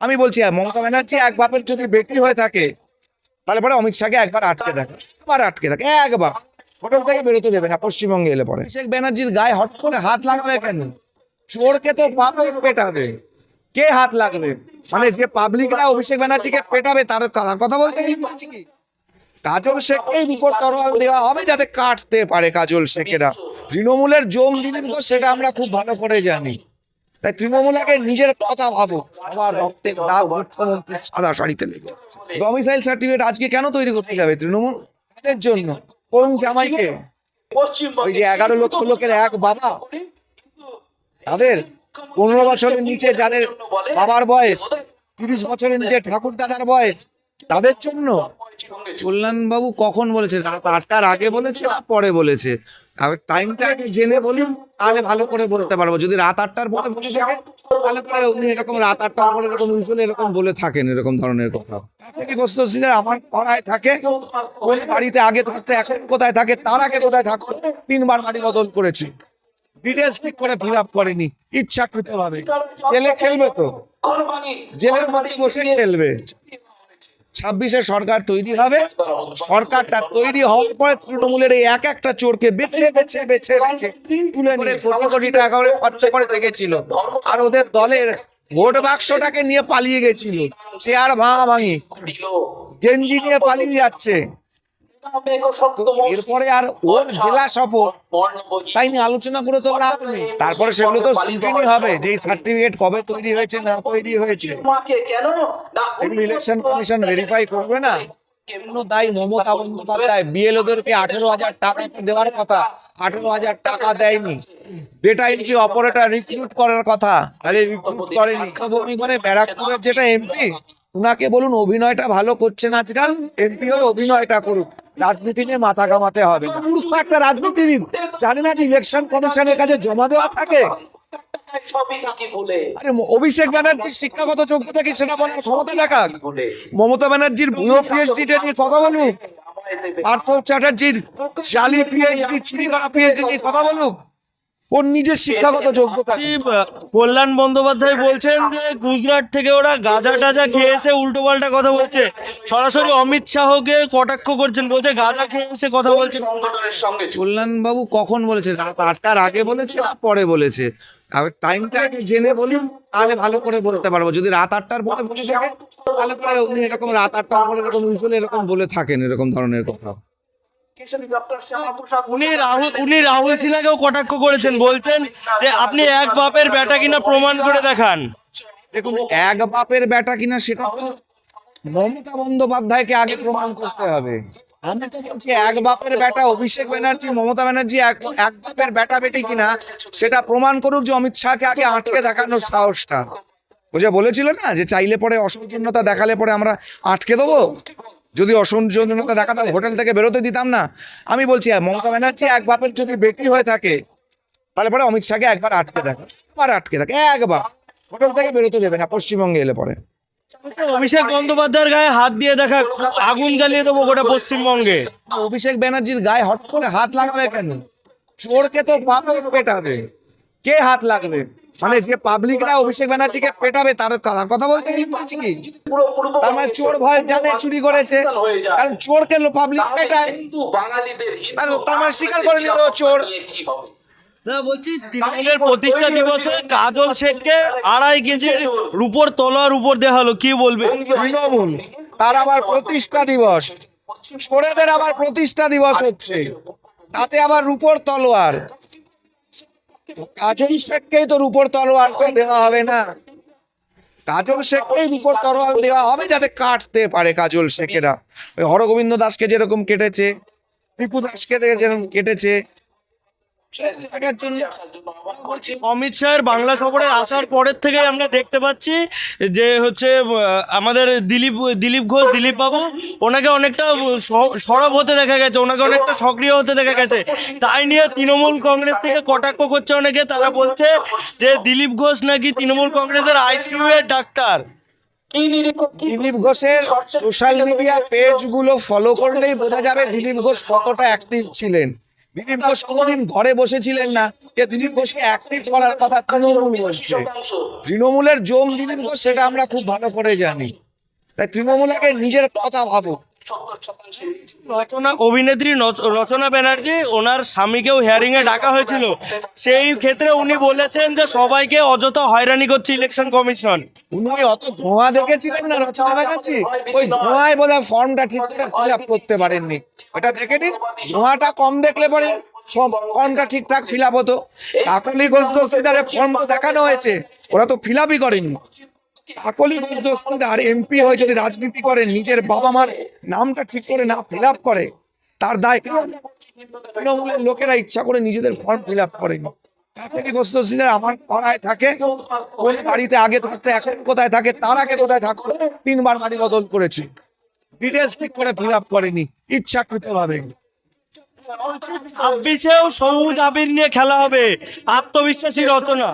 আমি বলছি মমতা ব্যানার্জি এক বাপের যদি বেটি হয়ে থাকে তাহলে পরে অমিত শাহকে একবার আটকে থাকে, একবার হোটেল থেকে বেরোতে দেবে না পশ্চিমবঙ্গে এলে পরে। অভিষেক ব্যানার্জির গায়ে হট করে হাত লাগাবে কেন? চোরকে তো পাবলিক পেটাবে, কে হাত লাগবে? মানে যে পাবলিকরা অভিষেক ব্যানার্জিকে পেটাবে তার কথা বলতে কি? কাজল শেখকেই উপর তরোয়াল দেওয়া হবে যাতে কাটতে পারে কাজল শেখেরা। তৃণমূলের জম দিলীপ ঘোষ সেটা আমরা খুব ভালো করে জানি। তাই তৃণমূলকে নিজের কথা ভাবো, আমার রক্তের দাগ মুখ্যমন্ত্রী সাদা শাড়িতে লেগে। ডমিসাইল সার্টিফিকেট আজকে কেন তৈরি করতে যাবে তৃণমূল? তাদের জন্য। কোন জামাইকে? ওই যে 11 লক্ষ লোকের এক বাবা, তাদের 15 বছরের নিচে যাদের বাবার বয়স, 30 বছরের নিচে ঠাকুর দাদার বয়স, তাদের জন্য। কল্যাণবাবু কখন বলেছে? রাত 8টার আগে বলেছে না পরে বলেছে? টাইমটা আগে জেনে বলুন, তাহলে ভালো করে বলতে পারবো। যদি রাত 8টার পরে বলে থাকে তাহলে পরে উনি এরকম রাত 8টার পরে এরকম ইউজুয়ালি এরকম বলে থাকেন এরকম ধরনের কথা। আমার পাড়ায় থাকে, কোন বাড়িতে আগে থাকতে এখন কোথায় থাকে, তার আগে কোথায় থাকতো, 3বার বাড়ি বদল করেছি। ডিটেলস ঠিক করে ফিল আপ করেনি ইচ্ছাকৃত ভাবে। জেলে খেলবে তো, জেলের মধ্যে বসে খেলবে। 26-এ সরকার তৈরি হবে, সরকারটা তৈরি হওয়ার পরে তৃণমূলের এই এক একটা চোরকে বেছে বেছে বেছে বেছে তুলে নিয়ে কোটি কোটি টাকা করে খরচা করে দেখেছিল, আর ওদের দলের ভোট বাক্সটাকে নিয়ে পালিয়ে গেছিল। চেয়ার ভাঙি গেঞ্জি নিয়ে পালিয়ে যাচ্ছে। এরপরে আর ওর জেলা সফর তাই নিয়ে আলোচনা করে তো লাভ নেই। তারপরে সেগুলো তো স্ক্রুটিনি হবে, যে সার্টিফিকেট কবে তৈরি হয়েছে না তৈরি হয়েছে, এগুলো ইলেকশন কমিশন ভেরিফাই করবে না। দায়ী মমতা বন্দ্যোপাধ্যায়। বিএলওদেরকে 18,000 টাকা দেওয়ার কথা, 18,000 টাকা দেয়নি। ডেটা এন্ট্রি অপারেটর রিক্রুট করার কথা, আরে রিক্রুট করেনি। মানে ব্যারাকপুরের যেটা এমপি, উনাকে বলুন অভিনয়টা ভালো করছেন আজকাল, এমপি হয়ে অভিনয়টা করুক, রাজনীতি নিয়ে মাথা ঘামাতে হবে। মূর্খ একটা রাজনীতিবিদ জানে না যে ইলেকশন কমিশনের কাছে জমা দেওয়া থাকে। আরে অভিষেক ব্যানার্জির শিক্ষাগত যোগ্যতা কি সেটা বলার ক্ষমতা দেখাক। মমতা ব্যানার্জির ভুয়ো পিএইচডি নিয়ে কথা বলুক, পার্থ চ্যাটার্জির জালি পিএইচডি, চুরি করা পিএইচডি নিয়ে কথা বলুক। ওর নিজের শিক্ষাগত যোগ্যতা। কল্যাণ বন্দ্যোপাধ্যায় বলছেন যে গুজরাট থেকে ওরা গাঁজা টাজা খেয়ে এসে উল্টো পাল্টা কথা বলছে, সরাসরি অমিত শাহকে কটাক্ষ করছেন, বলছে গাঁজা খেয়ে এসে কথা বলছেন। কল্যাণবাবু কখন বলেছে? রাত 8টার আগে বলেছে না পরে বলেছে? টাইমটা আগে জেনে বলুন, তাহলে ভালো করে বলতে পারবো। যদি রাত 8টার পরে বলে থাকে তাহলে পরে উনি এরকম রাত 8টার পরে এরকম ইউজুয়ালি এরকম বলে থাকেন এরকম ধরনের কথা। উনি রাহুল সিনহাকেও কটাক্ষ করেছেন, বলছেন যে আপনি এক বাপের বেটা কিনা প্রমাণ করে দেখান। দেখুন, এক বাপের বেটা কিনা সেটা তো মমতা বন্দ্যোপাধ্যায়কে আগে প্রমাণ করতে হবে। আমি তো বলছি এক বাপের বেটা অভিষেক ব্যানার্জি, মমতা ব্যানার্জি এক বাপের বেটা বেটি কিনা সেটা প্রমাণ করুক, যে অমিত শাহকে আগে আটকে দেখানোর সাহসটা। ও যে বলেছিল না যে চাইলে পরে অসৌজন্যতা দেখালে পরে আমরা আটকে দেবো, যদি অসৌজন্যতা দেখাতাম হোটেল থেকে বেরোতে দিতাম না। আমি বলছি মমতা ব্যানার্জি এক বাপের যদি বেটি হয়ে থাকে তাহলে পরে অমিত শাহকে একবার আটকে থাকে, একবার হোটেল থেকে বেরোতে দেবে না পশ্চিমবঙ্গে এলে পরে। অভিষেক বন্দ্যোপাধ্যায়ের গায়ে হাত দিয়ে দেখা, আগুন জ্বালিয়ে দেবো গোটা পশ্চিমবঙ্গে। অভিষেক ব্যানার্জির গায়ে হট করে হাত লাগাবে কেন? চোরকে তো পাবলিক পেটাবে, কে হাত লাগবে? মানে যে পাবলিকরা অভিষেক ব্যানার্জিকে পেটাবে তার কথা বলতে কি? তার মানে চোর ভয় জানে চুরি করেছে, কারণ চোরকে পাবলিক পেটায়, তার মানে স্বীকার করে নিল চোর। বলছি তৃণমূলের প্রতিষ্ঠা দিবসে কাজল শেখকে 2.5 কেজি রূপোর তলোয়ার উপর দেওয়া হলো, কি বলবে? তৃণমূল তার আবার প্রতিষ্ঠা দিবস, চোরেদের আবার প্রতিষ্ঠা দিবস হচ্ছে, তাতে আবার রূপোর তলোয়ার। কাজল শেখকেই তো রূপোর তলোয়ার তো দেওয়া হবে না, কাজল শেখকেই রূপোর তলোয়ার দেওয়া হবে যাতে কাটতে পারে কাজল শেখেরা। ওই হরগোবিন্দ দাসকে যেরকম কেটেছে, টিপু দাসকে যেরকম কেটেছে। অমিত শাহের বাংলা সফরের আসার পরের থেকে আমরা দেখতে পাচ্ছি যে হচ্ছে আমাদের দিলীপ ঘোষ, দিলীপ বাবু, ওনাকে অনেকটা সরব হতে দেখা গেছে, ওনাকে অনেকটা সক্রিয় হতে দেখা গেছে। তাই নিয়ে তৃণমূল কংগ্রেস থেকে কটাক্ষ করছে অনেকে, তারা বলছে যে দিলীপ ঘোষ নাকি তৃণমূল কংগ্রেসের আইসিইউ এর ডাক্তার। দিলীপ ঘোষের সোশ্যাল মিডিয়া পেজ গুলো ফলো করলেই বোঝা যাবে দিলীপ ঘোষ কতটা অ্যাক্টিভ ছিলেন। দিলীপ ঘোষ কোনোদিন ঘরে বসেছিলেন না যে দিলীপ ঘোষকে অ্যাক্টিভ করার কথা তৃণমূল বলছে। তৃণমূলের জম দিলীপ ঘোষ সেটা আমরা খুব ভালো করে জানি। তাই তৃণমূলকে নিজের কথা ভাবো। অভিনেত্রী রচনা ব্যানার্জি ওনার স্বামীকেও হিয়ারিং এ ডাকা হয়েছিল, সেই ক্ষেত্রে উনি বলেছেন যে সবাইকে অযথা হয়রানি করছে ইলেকশন কমিশন। উনি অত ধোঁয়া দেখেছিলেন না রচনা ব্যানার্জি, ওই ধোঁয়ায় বোধহয় ফর্মটা ঠিক করে ফিল আপ করতে পারেননি। ওটা দেখে নিন, ধোঁয়াটা কম দেখলে পরে ফর্মটা ঠিকঠাক ফিল আপ হতো। কাকলি ঘোষ দস্তিদারের ফর্ম তো দেখানো হয়েছে, ওরা তো ফিল আপই করেনি। কাকলি ঘোষ দস্তিদার এমপি হয়ে যদি রাজনীতি করে, নিজের বাবা মার নামটা ঠিক করে না ফিল আপ করে, তার দায় কেন? তৃণমূলের লোকেরা ইচ্ছা করে নিজেদের ফর্ম ফিল আপ করেনি। কাকলি ঘোষ দস্তিদার আমার পাড়ায় থাকে, কোন বাড়িতে আগে থাকতো এখন কোথায় থাকে, তার আগে কোথায় থাকতো, 3 বার বাড়ি বদল করেছে, ডিটেলস ঠিক করে ফিল আপ করেনি ইচ্ছাকৃত ভাবে। 26-এও সবুজ আবির নিয়ে খেলা হবে, আত্মবিশ্বাসী রচনা।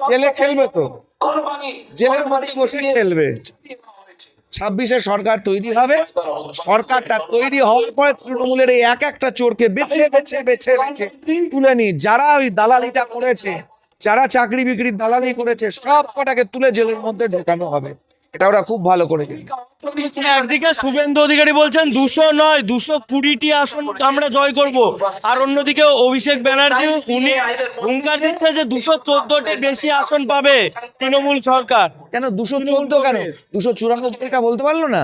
জেলে খেলবে তো, জেলের মধ্যে বসে খেলবে। 26-এ সরকার তৈরি হবে, সরকারটা তৈরি হওয়ার পরে তৃণমূলের এই এক একটা চোরকে বেছে বেছে বেছে বেছে তুলে নি, যারা ওই দালালিটা করেছে, যারা চাকরি বিক্রির দালালি করেছে, সব কটাকে তুলে জেলের মধ্যে ঢোকানো হবে। এটা ওরা খুব ভালো করে জানে। একদিকে শুভেন্দু অধিকারী বলছেন 200 নয় 220টি আসন আমরা জয় করব, আর অন্যদিকে অভিষেক ব্যানার্জি উনি হুঙ্কার দিচ্ছে যে 214টির বেশি আসন পাবে তৃণমূল সরকার। কেন 214 কেন 294টা বলতে পারলো না?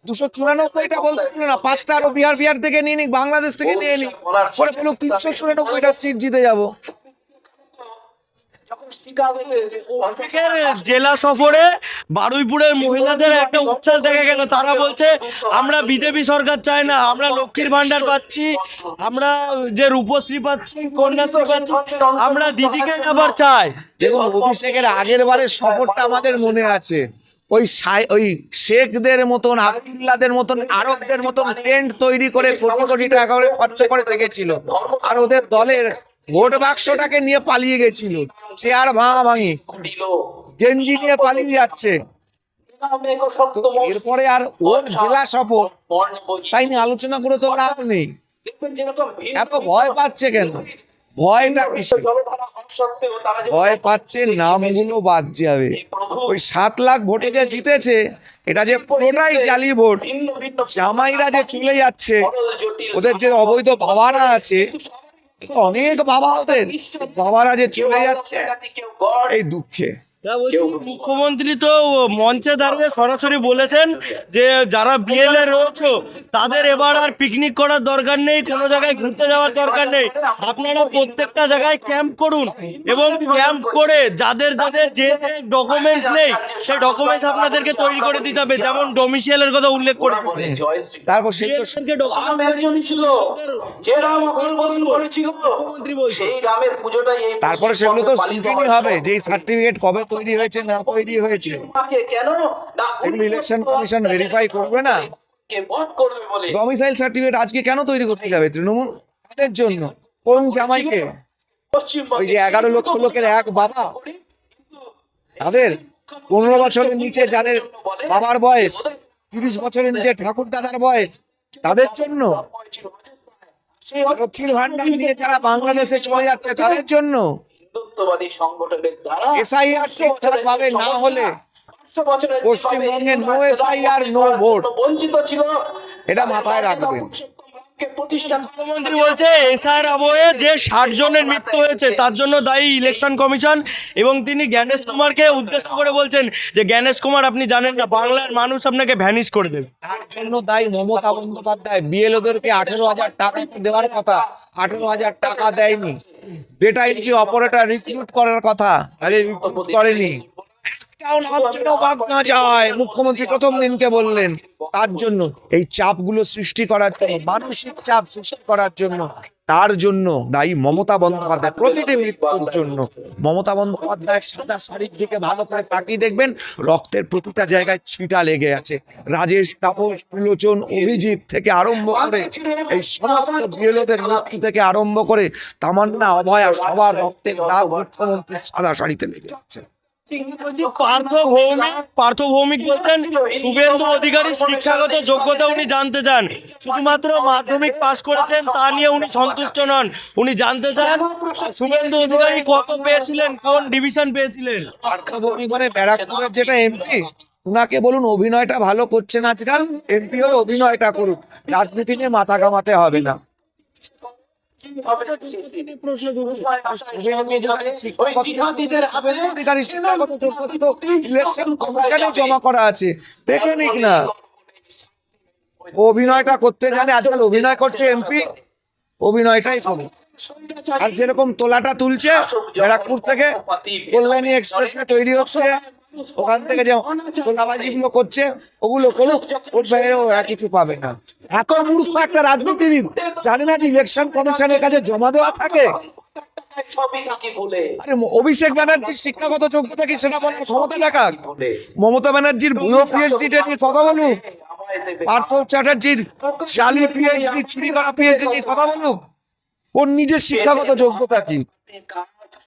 294টা বলতে পারলো না? 5টা আরো বিহার থেকে নিয়ে নিক, বাংলাদেশ থেকে নিয়ে নিক, পরে বলুক 394টা সিট জিতে যাবো। অভিষেকের জেলা সফরে বারুইপুরের মহিলাদের একটা উচ্ছ্বাস দেখা গেল, তারা বলছে আমরা বিজেপি সরকার চাই না, আমরা লক্ষ্মীর ভান্ডার পাচ্ছি, আমরা যে রূপশ্রী পাচ্ছি, কন্যাশ্রী পাচ্ছি, আমরা দিদিকে আবার চাই। দেখুন, অভিষেকের আগের বারের সফরটা আমাদের মনে আছে। ওই শেখদের মতন, আব্দুল্লাদের মতন, আরবদের মতন টেন্ট তৈরি করে কোটি কোটি টাকা করে খরচা করে দেখেছিল, আর ওদের দলের ভোট বাক্সটাকে নিয়ে পালিয়ে গেছিল, চেয়ার ভাঙি গেঞ্জি নিয়ে পালিয়ে যাচ্ছে। তো এরপরে আর ওর জেলা সফর তাই নিয়ে আলোচনা করে তো লাভ নেই। এত ভয় পাচ্ছে কেন? ভয়টা কিসের? ভয় পাচ্ছে নামগুলো বাদ যাবে। ওই 7 লাখ ভোটে যে জিতেছে, এটা যে পুরোটাই জালি ভোট। জামাইরা যে চলে যাচ্ছে, ওদের যে অবৈধ বাবারা আছে, অনেক বাবা, ওদের বাবারা যে চলে যাচ্ছে এই দুঃখে। মুখ্যমন্ত্রী তো মঞ্চে দাঁড়িয়ে সরাসরি বলেছেন যে যারা বিএলএ রয়েছে তাদের এবার আর পিকনিক করার দরকার নেই, কোনো জায়গায় ঘুরতে যাওয়ার দরকার নেই, আপনারা প্রত্যেকটা জায়গায় ক্যাম্প করুন, এবং ক্যাম্প করে যাদের যাদের যে যে ডকুমেন্টস নেই সেই ডকুমেন্টস আপনাদেরকে তৈরি করে দিতে হবে, যেমন ডোমিসিয়ালের কথা উল্লেখ করে। তারপর তারপরে সেগুলো তো স্ক্রুটিনি হবে, যে সার্টিফিকেট কবে তৈরি হয়েছে না তৈরি হয়েছে, এগুলো ইলেকশন কমিশন ভেরিফাই করবে না। ডমিসাইল সার্টিফিকেট আজকে কেন তৈরি করতে যাবে তৃণমূল? তাদের জন্য। কোন জামাইকে? ওই যে 11 লক্ষ লোকের এক বাবা, তাদের 15 বছরের নিচে যাদের বাবার বয়স, 30 বছরের নিচে ঠাকুর দাদার বয়স, তাদের জন্য। লক্ষ্মীর ভান্ডার নিয়ে যারা বাংলাদেশে চলে যাচ্ছে তাদের জন্য। এসআইআর ঠিকঠাক ভাবে না হলে পশ্চিমবঙ্গে নো এসআইআর নো ভোট, এটা মাথায় রাখবেন। মুখ্যমন্ত্রী বলছে এসআইআর আবহে যে 60 জনের মৃত্যু হয়েছে তার জন্য দায়ী ইলেকশন কমিশন, এবং তিনি জ্ঞানেশ কুমারকে উদ্দেশ্য করে বলছেন যে জ্ঞানেশ কুমার আপনি জানেন না, বাংলার মানুষ আপনাকে ভ্যানিশ করে দেবে। তার জন্য দায়ী মমতা বন্দ্যোপাধ্যায়। বিএলওদেরকে 18,000 টাকা দেওয়ার কথা, 18,000 টাকা দেয়নি। ডেটা এন্ট্রি অপারেটর রিক্রুট করার কথা, আরে রিক্রুট করেনি। মুখ্যমন্ত্রী প্রথম দিনকে বললেন, তার জন্য এই চাপগুলো সৃষ্টি করার জন্য, মানসিক চাপ সৃষ্টি করার জন্য, তার জন্য দায়ী মমতা বন্দ্যোপাধ্যায়। প্রতিটি মৃত্যুর জন্য মমতা বন্দ্যোপাধ্যায় সাদা শাড়ির দিকে ভালো করে তাকিয়ে দেখবেন, রক্তের প্রতিটা জায়গায় ছিটা লেগে আছে। রাজেশ, তাপস, ত্রিলোচন, অভিজিৎ থেকে আরম্ভ করে এই সমস্ত বিএলওদের মৃত্যু থেকে আরম্ভ করে তামান্না, অভয়া, সবার রক্তের দাগ মুখ্যমন্ত্রীর সাদা শাড়িতে লেগে আছে। বলছি পার্থ ভৌমিক বলছেন শুভেন্দু অধিকারী শিক্ষাগত যোগ্যতা উনি জানতে চান, শুধুমাত্র মাধ্যমিক পাশ করেছেন তা নিয়ে উনি সন্তুষ্ট নন, উনি জানতে চান শুভেন্দু অধিকারী কত পেয়েছিলেন, কোন ডিভিশন পেয়েছিলেন। পার্থভৌমিক মানে ব্যারাকপুরের যেটা এমপি, উনাকে বলুন অভিনয়টা ভালো করছেন আজকাল, এমপি হয়ে অভিনয়টা করুন, রাজনীতি নিয়ে মাথা ঘামাতে হবে না। ইলেকশন কমিশনে জমা করা আছে, দেখে নিক না। অভিনয়টা করতে জানে, আজকাল অভিনয় করছে এমপি, অভিনয়টাই করুন। আর যেরকম তোলাটা তুলছে ব্যারাকপুর থেকে, কল্যাণী এক্সপ্রেসে তৈরি হচ্ছে, ওখান থেকে যে তোলাবাজি গুলো করছে ওগুলো করুক, ওর বাইরেও আর কিছু পাবে না। এত মূর্খ একটা রাজনীতিবিদ জানে না যে ইলেকশন কমিশনের কাছে জমা দেওয়া থাকে। আরে অভিষেক ব্যানার্জির শিক্ষাগত যোগ্যতা কি সেটা বলার ক্ষমতা দেখাক, মমতা ব্যানার্জির ভুয়ো পিএইচডি নিয়ে কথা বলুক, পার্থ চ্যাটার্জির জালি পিএইচডি, চুরি করা পিএইচডি নিয়ে কথা বলুক, ওর নিজের শিক্ষাগত যোগ্যতা কি।